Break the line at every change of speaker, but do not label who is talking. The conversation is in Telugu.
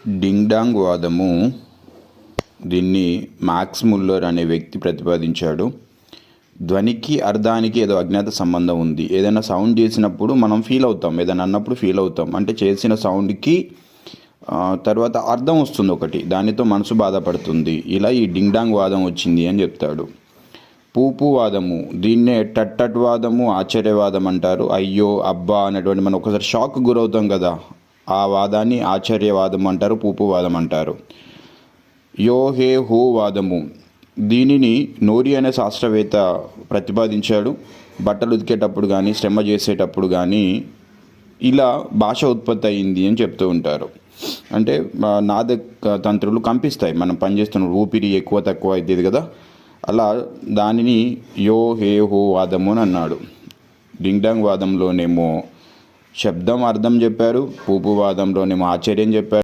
డింగ్ డాంగ్ వాదము దీన్ని మ్యాక్స్ ముల్లర్ అనే వ్యక్తి ప్రతిపాదించాడు. ధ్వనికి అర్థానికి ఏదో అజ్ఞాత సంబంధం ఉంది. ఏదైనా సౌండ్ చేసినప్పుడు మనం ఫీల్ అవుతాం, ఏదైనా అన్నప్పుడు ఫీల్ అవుతాం. అంటే చేసిన సౌండ్కి తర్వాత అర్థం వస్తుంది ఒకటి, దానితో మనసు బాధపడుతుంది. ఇలా ఈ డింగ్ డాంగ్ వాదం వచ్చింది అని చెప్తాడు. పూపు వాదము, దీన్నే టట్ వాదము, ఆశ్చర్యవాదం అంటారు. అయ్యో అబ్బా అనేటువంటి మనం ఒకసారి షాక్ గురవుతాం కదా, ఆ వాదాన్ని ఆశ్చర్యవాదం అంటారు, పూపు వాదం అంటారు. యో హే హో వాదము, దీనిని నోరి అనే శాస్త్రవేత్త ప్రతిపాదించాడు. బట్టలు ఉతికేటప్పుడు కానీ శ్రమ చేసేటప్పుడు కానీ ఇలా భాష ఉత్పత్తి అయింది అని చెప్తూ ఉంటారు. అంటే నాద తంత్రులు కంపిస్తాయి మనం పనిచేస్తున్న ఊపిరి ఎక్కువ తక్కువ అవుతుంది కదా, అలా దానిని యో హే హో వాదము అని అన్నాడు. డింగ్ డాంగ్ వాదంలోనేమో శబ్దం అర్థం చెప్పారు, పూపు వాదంలోనేమో ఆశ్చర్యం చెప్పారు.